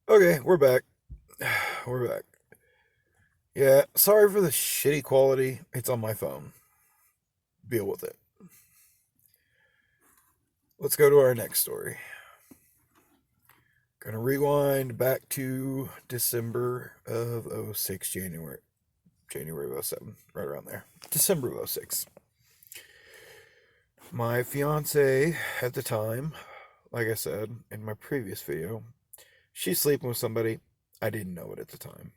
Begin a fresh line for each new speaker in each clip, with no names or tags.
Okay, we're back. We're back. Yeah, sorry for the shitty quality. It's on my phone. Deal with it. Let's go to our next story. Gonna rewind back to December of '06, January of '07, right around there. December of '06. My fiance at the time, like I said in my previous video, she's sleeping with somebody. I didn't know it at the time.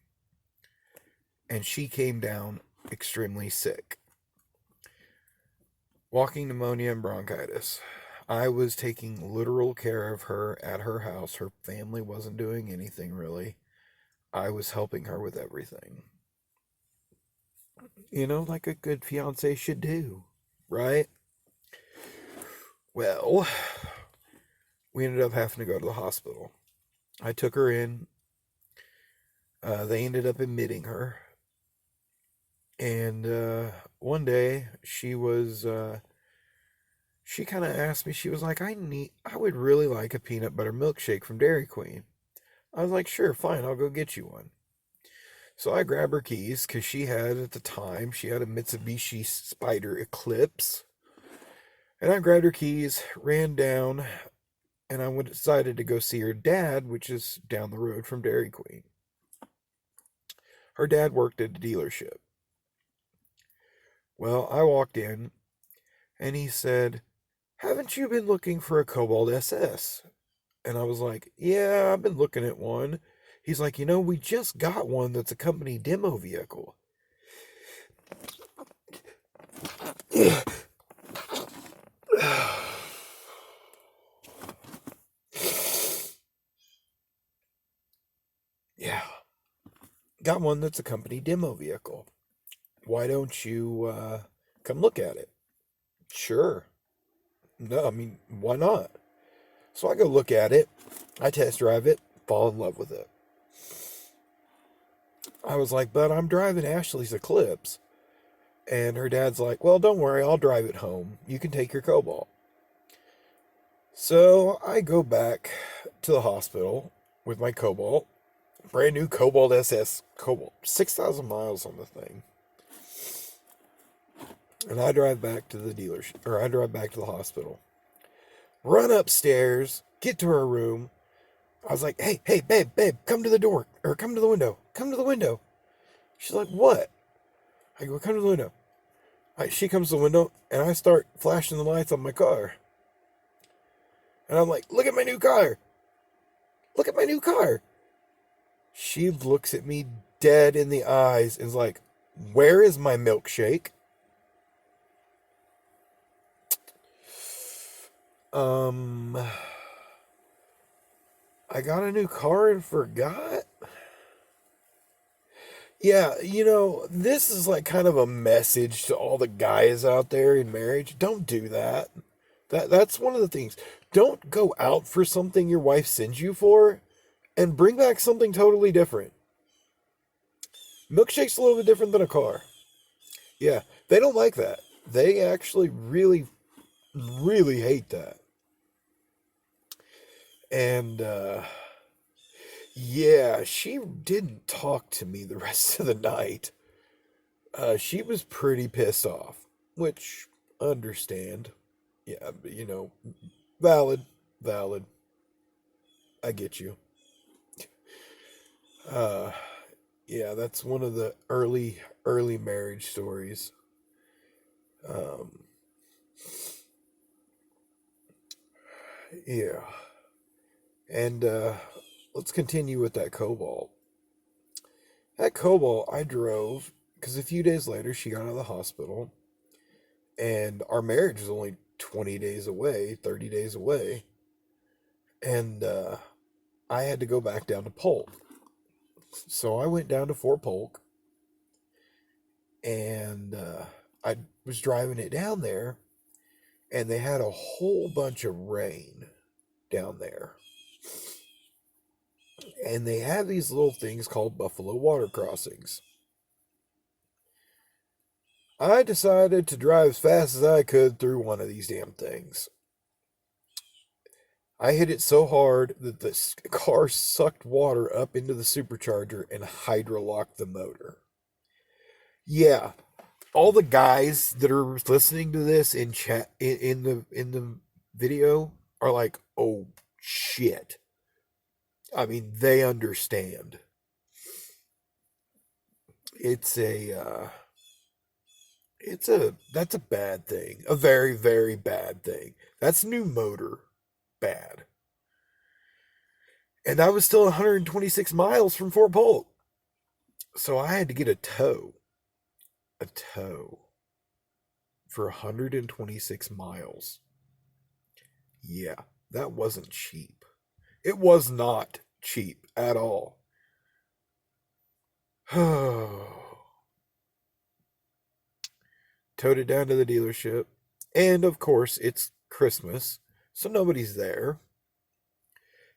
And she came down extremely sick. Walking pneumonia and bronchitis. I was taking literal care of her at her house. Her family wasn't doing anything really. I was helping her with everything. Like a good fiance should do, right? Well, we ended up having to go to the hospital. I took her in. They ended up admitting her. And one day she kind of asked me, she was like, I would really like a peanut butter milkshake from Dairy Queen. I was like, sure, fine, I'll go get you one. So I grabbed her keys because at the time, she had a Mitsubishi Spider Eclipse. And I grabbed her keys, ran down, and I decided to go see her dad, which is down the road from Dairy Queen. Her dad worked at a dealership. Well, I walked in, and he said, haven't you been looking for a Cobalt SS? And I was like, yeah, I've been looking at one. He's like, we just got one that's a company demo vehicle. Yeah, got one that's a company demo vehicle. Why don't you come look at it? Sure. No, I mean, why not? So I go look at it. I test drive it, fall in love with it. I was like, but I'm driving Ashley's Eclipse. And her dad's like, well, don't worry, I'll drive it home. You can take your Cobalt. So I go back to the hospital with my Cobalt. Brand new Cobalt SS. Cobalt. 6,000 miles on the thing. And I drive back to the dealership, or I drive back to the hospital. Run upstairs, get to her room. I was like, hey, babe, come to the door, or come to the window. Come to the window. She's like, what? I go, come to the window. She comes to the window, and I start flashing the lights on my car. And I'm like, look at my new car. Look at my new car. She looks at me dead in the eyes and is like, where is my milkshake? I got a new car and forgot. Yeah, this is like kind of a message to all the guys out there in marriage. Don't do that. That's one of the things. Don't go out for something your wife sends you for and bring back something totally different. Milkshake's a little bit different than a car. Yeah, they don't like that. They actually really, really hate that. And yeah, she didn't talk to me the rest of the night. She was pretty pissed off, which understand. Yeah, but, valid, valid. I get you. Uh, yeah, that's one of the early marriage stories. Um, yeah, and let's continue with that Cobalt. That Cobalt I drove because a few days later she got out of the hospital, and our marriage was only 20 days away, 30 days away, and I had to go back down to Polk. So I went down to Fort Polk, and I was driving it down there, and they had a whole bunch of rain down there. And they have these little things called buffalo water crossings. I decided to drive as fast as I could through one of these damn things. I hit it so hard that the car sucked water up into the supercharger and hydrolocked the motor. Yeah, all the guys that are listening to this in chat in the video are like, "Oh shit." I mean, they understand. It's a that's a bad thing. A very very bad thing. That's new motor bad. And I was still 126 miles from Fort Polk. So I had to get a tow for 126 miles. Yeah, that wasn't cheap. It was not cheap at all. Towed it down to the dealership. And of course, it's Christmas, so nobody's there.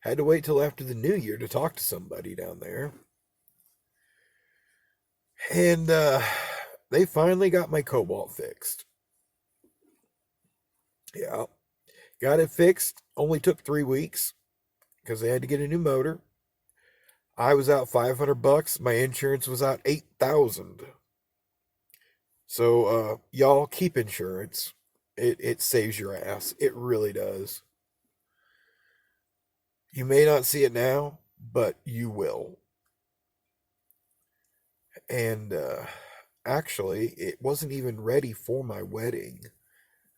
Had to wait till after the new year to talk to somebody down there. And they finally got my cobalt fixed. Yeah, got it fixed. Only took 3 weeks because they had to get a new motor. I was out $500. My insurance was out 8,000. So y'all keep insurance. It saves your ass. It really does. You may not see it now, but you will. And actually, it wasn't even ready for my wedding.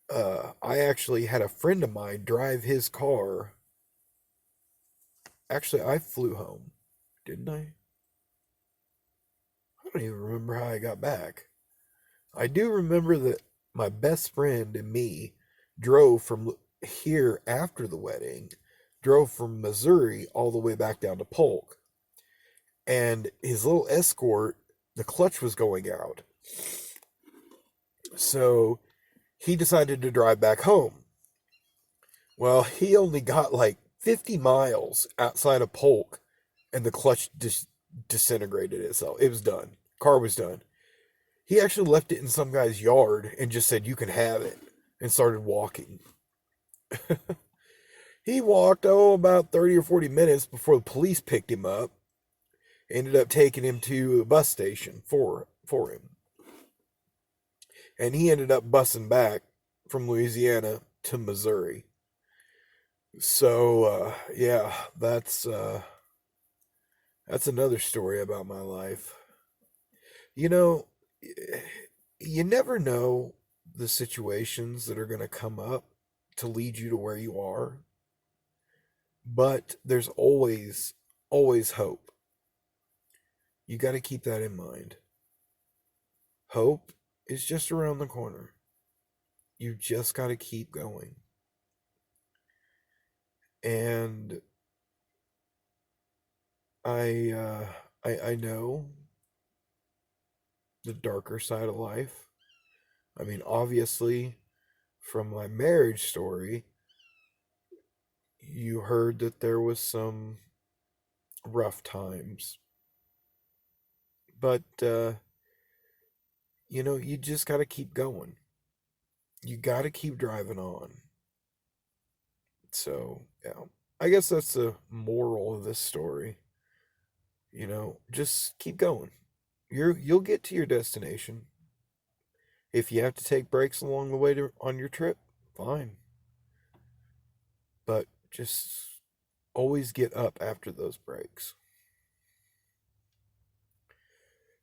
I actually had a friend of mine drive his car. Actually, I flew home, didn't I? I don't even remember how I got back. I do remember that my best friend and me drove from here after the wedding, drove from Missouri all the way back down to Polk. And his little escort, the clutch was going out. So he decided to drive back home. Well, he only got like 50 miles outside of Polk and the clutch just disintegrated itself. It was done. Car was done. He actually left it in some guy's yard and just said, "You can have it," and started walking. He walked, about 30 or 40 minutes before the police picked him up. Ended up taking him to a bus station for him. And he ended up bussing back from Louisiana to Missouri. So, yeah, that's another story about my life. You know, you never know the situations that are going to come up to lead you to where you are, but there's always hope. You got to keep that in mind. Hope is just around the corner. You just got to keep going. And I know the darker side of life. I mean, obviously, from my marriage story, you heard that there was some rough times. But you just got to keep going. You got to keep driving on. So, yeah. I guess that's the moral of this story. Just keep going. You'll get to your destination. If you have to take breaks along the way on your trip, fine. But just always get up after those breaks.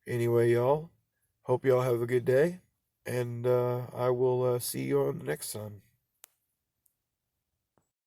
Anyway, y'all, hope y'all have a good day, and I will see you on the next time.